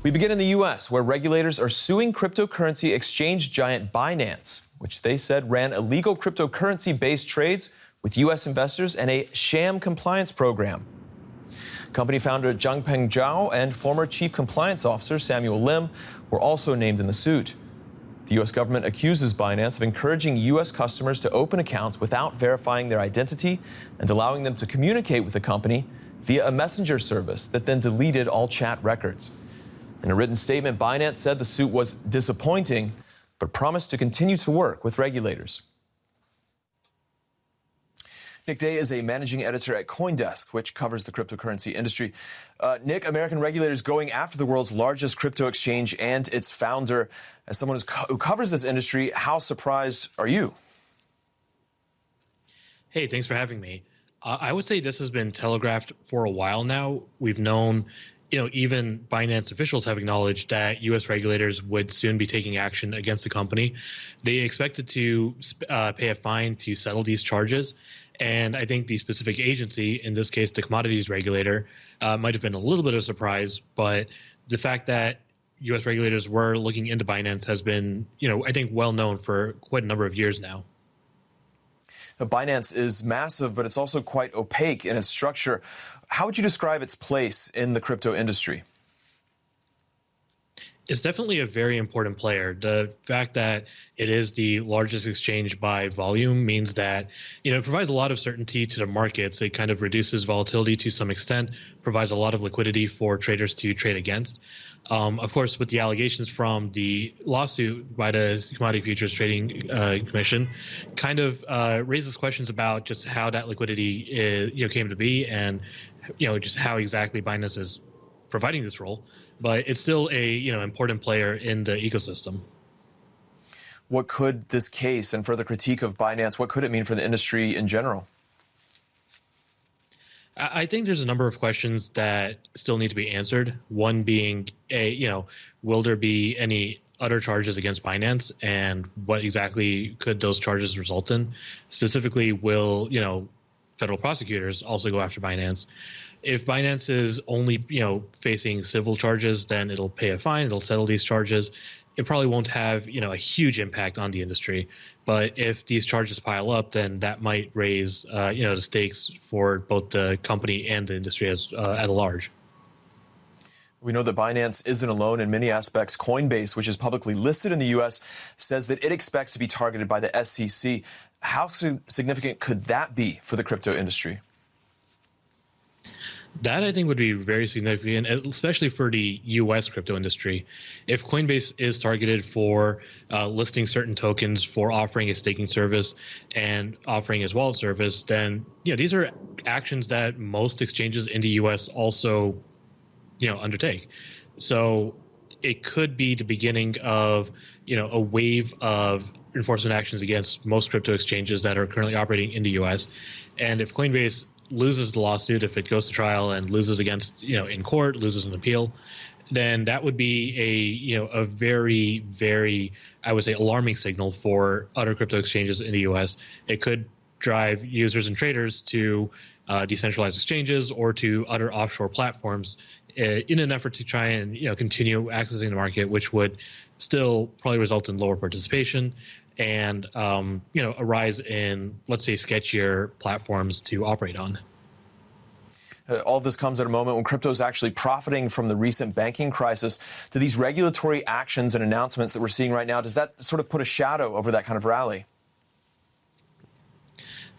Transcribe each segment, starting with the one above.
We begin in the U.S., where regulators are suing cryptocurrency exchange giant Binance, which they said ran illegal cryptocurrency-based trades with U.S. investors and a sham compliance program. Company founder Changpeng Zao and former chief compliance officer Samuel Lim were also named in the suit. The U.S. government accuses Binance of encouraging U.S. customers to open accounts without verifying their identity and allowing them to communicate with the company via a messenger service that then deleted all chat records. In a written statement, Binance said the suit was disappointing, but promised to continue to work with regulators. Nick Day is a managing editor at CoinDesk, which covers the cryptocurrency industry. Nick, American regulators going after the world's largest crypto exchange and its founder. As someone who covers this industry, how surprised are you? Hey, thanks for having me. I would say this has been telegraphed for a while now. We've known, even Binance officials have acknowledged that U.S. regulators would soon be taking action against the company. They expected to pay a fine to settle these charges. And I think the specific agency, in this case, the commodities regulator, might have been a little bit of a surprise. But the fact that U.S. regulators were looking into Binance has been, I think, well known for quite a number of years now. Binance is massive, but it's also quite opaque in its structure. How would you describe its place in the crypto industry? It's definitely a very important player. The fact that it is the largest exchange by volume means that, it provides a lot of certainty to the markets. It kind of reduces volatility to some extent, provides a lot of liquidity for traders to trade against. Of course, with the allegations from the lawsuit by the Commodity Futures Trading Commission, kind of raises questions about just how that liquidity came to be and, just how exactly Binance is providing this role. But it's still a important player in the ecosystem. What could this case and further critique of Binance, what could it mean for the industry in general? I think there's a number of questions that still need to be answered. One being, will there be any other charges against Binance, and what exactly could those charges result in? Specifically, will federal prosecutors also go after Binance? If Binance is only facing civil charges, then it'll pay a fine, it'll settle these charges. It probably won't have a huge impact on the industry. But if these charges pile up, then that might raise the stakes for both the company and the industry as at large. We know that Binance isn't alone in many aspects. Coinbase, which is publicly listed in the U.S., says that it expects to be targeted by the SEC. How significant could that be for the crypto industry? That, I think, would be very significant, especially for the U.S. crypto industry. If Coinbase is targeted for listing certain tokens, for offering a staking service and offering as wallet service, then these are actions that most exchanges in the U.S. also undertake. So it could be the beginning of a wave of enforcement actions against most crypto exchanges that are currently operating in the U.S. And if Coinbase loses the lawsuit, if it goes to trial and loses against in court, loses an appeal, then that would be a very, very, I would say, alarming signal for other crypto exchanges in the U.S. It could drive users and traders to decentralized exchanges or to other offshore platforms in an effort to try and continue accessing the market, which would still probably result in lower participation and a rise in, let's say, sketchier platforms to operate on. All of this comes at a moment when crypto is actually profiting from the recent banking crisis. Do these regulatory actions and announcements that we're seeing right now, does that sort of put a shadow over that kind of rally?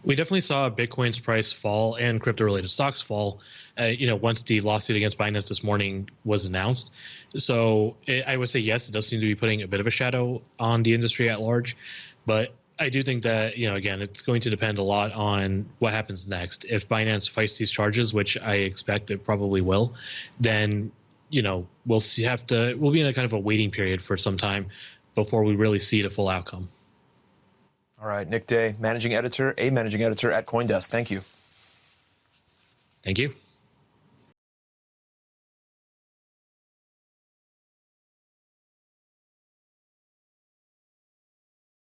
We definitely saw Bitcoin's price fall and crypto-related stocks fall, once the lawsuit against Binance this morning was announced. So I would say, yes, it does seem to be putting a bit of a shadow on the industry at large. But I do think that, again, it's going to depend a lot on what happens next. If Binance fights these charges, which I expect it probably will, then, we'll be in a kind of a waiting period for some time before we really see the full outcome. All right, Nick Day, managing editor at CoinDesk. Thank you. Thank you.